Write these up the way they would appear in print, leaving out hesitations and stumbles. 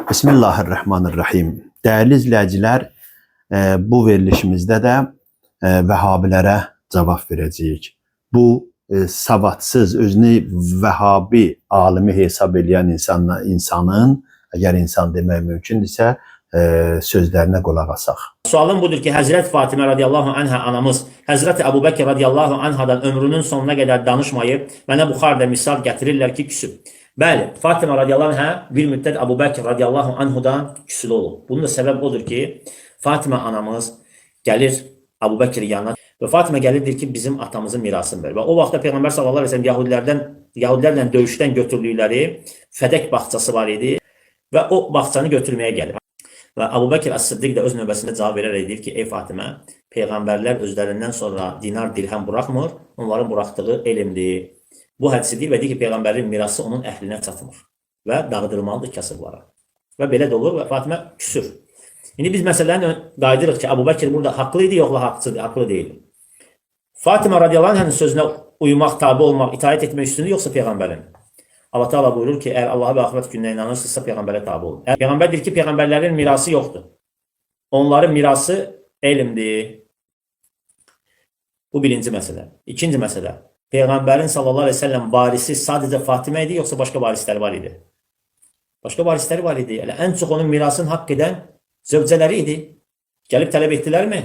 Bismillahirrahmanirrahim. Değerli izləyicilər, bu verilişimizdə də Vəhabilərə cavab verəcəyik. Bu savadsız, özünü Vəhabi alimi hesab edən insanın, əgər insan demək mümkündürsə, sözlərinə qulaq asaq. Sualım budur ki, Həzrət Fatimə radiyallahu anhə anamız Həzrət Əbu Bəkir radiyallahu anhadan ömrünün sonuna qədər danışmayıb, mənə Buxarda misal gətirirlər ki, küsüb. Bəli, Fatimə radiyallahu anhə bir müddət Əbu Bəkir radiyallahu anhudan küsülü olub. Bunun da səbəb odur ki, Fatimə anamız gəlir Əbu Bəkirin yanına və Fatimə gəlirdir ki, bizim atamızın mirasını verir. Və o vaxtda Peyğəmbər sallallahu əleyhi və səlləm Yahudilərlə döyüşdən götürdükləri Fədək bağçası var idi və o bağçanı götürməyə gəlir. Və Əbu Bəkir Əs-Siddiq də öz növbəsində cavab verərək deyir ki, ey Fatimə, Peyğəmbərlər özlərindən sonra dinar, dirhəm buraxmır, onların buraxdığı elmdir. Bu hədisi deyir və deyir ki, Peyğəmbərin mirası onun əhlinə çatmır və dağıdırılmalıdır kasıblara. Və belə də olur və Fatimə küsür. İndi biz məsələni qaydırıq ki, Əbu Bəkir burada haqlı idi, yoxla haqlı deyil. Fatimə radiyallahu anh'ın sözünə uymaq, tabi olmaq, itaət etmək üstündür, yoxsa Peyğəmbərin? Allah Teala buyurur ki, eğer Allah'a ve ahiret gününe inanırsınızsa Peyğəmbərə tabi olun. Peyğəmbər deyir ki, Peyğəmbərlərin mirası yoxdur. Onların mirası elmdir. Bu birinci məsələ. İkinci məsələ. Peyğəmbərin sallallahu aleyhi ve sellem varisi sadəcə Fatimə idi, yoxsa başqa varisləri var idi? Başqa varisləri var idi. Ən çox onun mirasını haqq edən zövcələri idi. Gəlib tələb etdilərmi?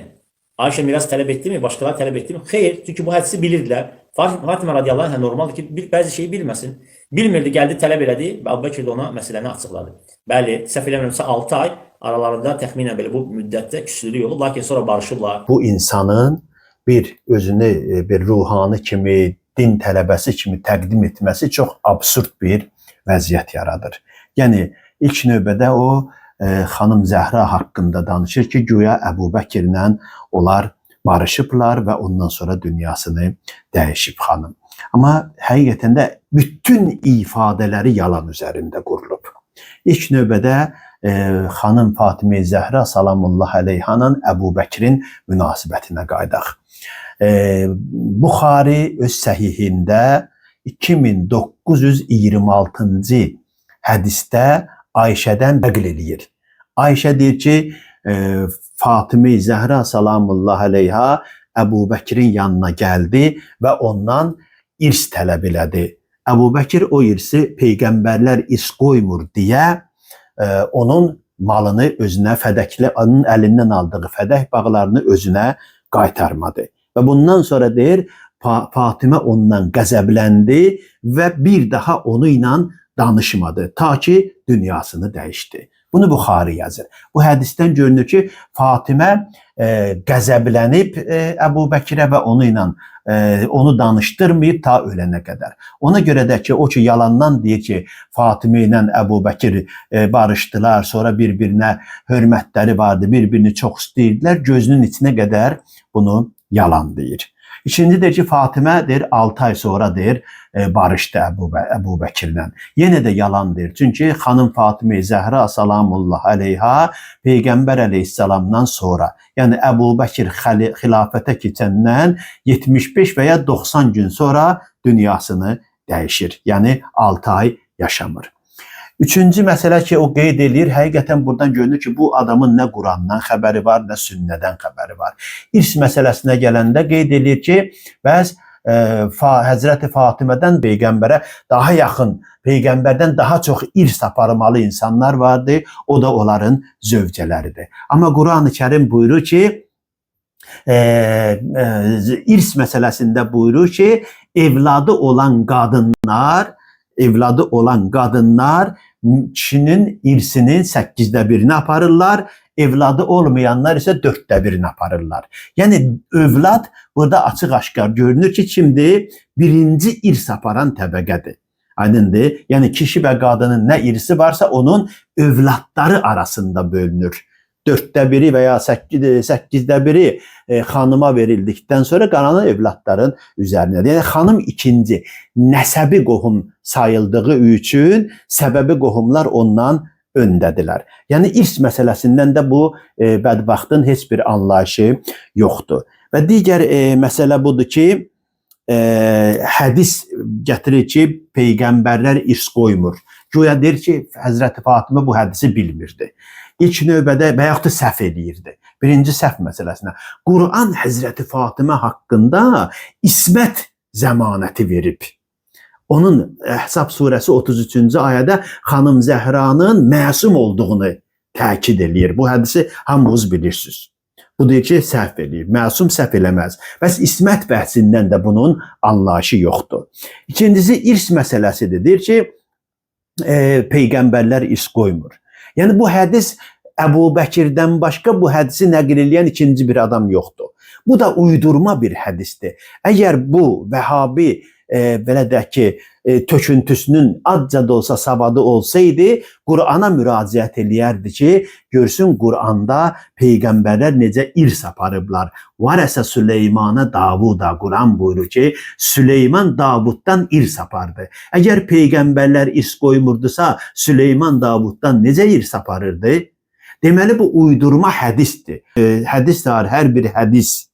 Ayşə miras tələb etdi mi? Başqaları tələb etdi mi? Xeyr. Çünki bu hədisi bilirdilər. Fatimə radiyallahu anh normaldir ki, bəzi şeyi bilməsin. Bilmirdi, gəldi, tələb elədi və Əbu Bəkir də ona məsələni açıqladı. Bəli, səhv eləmirəmsə 6 ay aralarında təxminən belə bu müddətdə küslülük olub, lakin sonra barışıblar. Bu insanın özünü bir ruhani kimi, din tələbəsi kimi təqdim etməsi çox absurd bir vəziyyət yaradır. Yəni, ilk növbədə o xanım Zəhra haqqında danışır ki, güya Əbu Bəkirlə onlar barışıblar və ondan sonra dünyasını dəyişib xanım. Amma həqiqətən də bütün ifadələri yalan üzərində qurulub. İlk növbədə xanım Fatimə Zəhra salamullah əleyhanın Əbu Bəkirin münasibətinə qaydaq. Buxari öz səhihində 2926-cı hədisdə Ayşədən nəql eləyir. Ayşə deyir ki, Fatimə Zəhra salamullah əleyha Əbu Bəkirin yanına gəldi və ondan irs tələb elədi. Əbu Bəkir o irsi Peyğəmbərlər irs qoymur deyə onun malını özünə onun əlindən aldığı fədək bağlarını özünə qaytarmadı. Və bundan sonra deyir, Fatimə ondan qəzəbləndi və bir daha onu ilə danışmadı, ta ki dünyasını dəyişdi. Bunu Buxari yazır. Bu hədisdən görünür ki, Fatimə qəzəblənib Əbu Bəkirə və onu danışdırmayıb ta ölənə qədər. Ona görə də ki, o ki yalandan deyir ki, Fatimə ilə Əbu Bəkir barışdılar, sonra bir-birinə hörmətləri vardı, bir-birini çox istəyirdilər, gözünün içinə qədər bunu yalan deyir. İkinci deyir ki, Fatimə deyir 6 ay sonra deyir barışdı Əbu Bəkirlə. Yenə də yalan deyir. Çünki xanım Fatimə Zəhra salamullah əleyha Peyğəmbər əleyhissalamdan sonra, yəni Əbu Bəkir xilafətə keçəndən 75 və ya 90 gün sonra dünyasını dəyişir. Yəni 6 ay yaşamır. Üçüncü məsələ ki, o qeyd edir, həqiqətən buradan görünür ki, bu adamın nə Qurandan xəbəri var, nə sünnədən xəbəri var. İrs məsələsinə gələndə qeyd edir ki, bəs Həzrəti Fatimədən Peyğəmbərə daha yaxın, Peyğəmbərdən daha çox irs aparmalı insanlar vardı, o da onların zövcələridir. Amma Quran-ı Kərim buyurur ki, irs məsələsində buyurur ki, evladı olan qadınlar kişinin irsinin 8də birini aparırlar, evladı olmayanlar isə 4də birini aparırlar. Yəni, övlad burada açıq-aşkar görünür ki, kimdir? Birinci irs aparan təbəqədir. Aydındır? Yəni, kişi və qadının nə irsi varsa, onun övladları arasında bölünür. 4də biri və ya 8də biri xanıma verildikdən sonra qalanı evladların üzərinədir. Yəni, xanım ikinci nəsəbi qohum sayıldığı üçün səbəbi qohumlar ondan öndədirlər. Yəni, irs məsələsindən də bu bədbaxtın heç bir anlayışı yoxdur. Və digər məsələ budur ki, hədis gətirir ki, peyğəmbərlər irs qoymur. Güya deyir ki, Həzrəti Fatimə bu hədisi bilmirdi. İlk növbədə və yaxud da səhv eləyirdi. Birinci səhv məsələsinə. Quran Həzrəti Fatimə haqqında ismət zəmanəti verib. Onun Əhzab surəsi 33-cü ayədə xanım Zəhranın məsum olduğunu təkid eləyir. Bu hədisi hamınız bilirsiniz. Bu deyir ki, səhv eləyir. Məsum səhv eləməz. Bəs ismət bəhsindən də bunun anlayışı yoxdur. İkincisi, irs məsələsidir. Deyir ki, peyğəmbərlər irs qoymur. Yəni bu hədis Əbu Bəkirdən başqa bu hədisi nəql edən ikinci bir adam yoxdur. Bu da uydurma bir hədisdir. Əgər bu Vəhabi belə deyək ki, töküntüsünün azca da olsa savadı olsaydı, Qur'ana müraciət eləyərdi ki, görsün Qur'anda peyğəmbərlər necə irs aparıblar. Varəsə Süleymana Davuda, Qur'an buyurur ki, Süleyman Davuddan irs apardı. Əgər peyğəmbərlər irs qoymurdusa, Süleyman Davuddan necə irs aparırdı? Deməli, bu uydurma hədisdir. Hədis var, hər bir hədis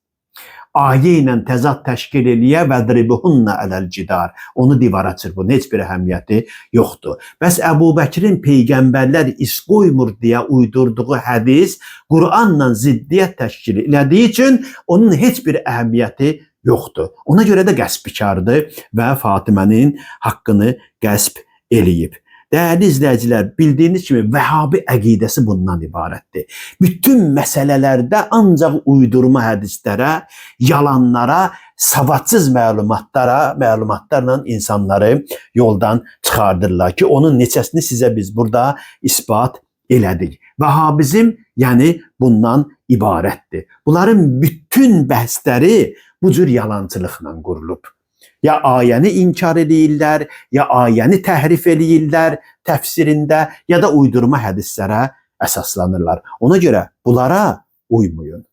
ayə ilə təzad təşkil eləyə və dribuhunna ələl-cidar. Onu divara çırpın, heç bir əhəmiyyəti yoxdur. Bəs Əbu Bəkirin peyğəmbərlər irs qoymur deyə uydurduğu hədis Qur'anla ziddiyyət təşkil elədiyi üçün onun heç bir əhəmiyyəti yoxdur. Ona görə də qəsbkardır və Fatimənin haqqını qəsb eləyib. Dəyərli izləyicilər, bildiyiniz kimi Vəhabi əqidəsi bundan ibarətdir. Bütün məsələlərdə ancaq uydurma hədislərə, yalanlara, savadsız məlumatlarla insanları yoldan çıxardırlar ki, onun neçəsini sizə biz burada isbat elədik. Vəhabizm yəni bundan ibarətdir. Bunların bütün bəhsləri bu cür yalançılıqla qurulub. Ya ayəni inkar edirlər, ya ayəni təhrif edirlər təfsirində, ya da uydurma hədislərə əsaslanırlar. Ona görə bunlara uymayın.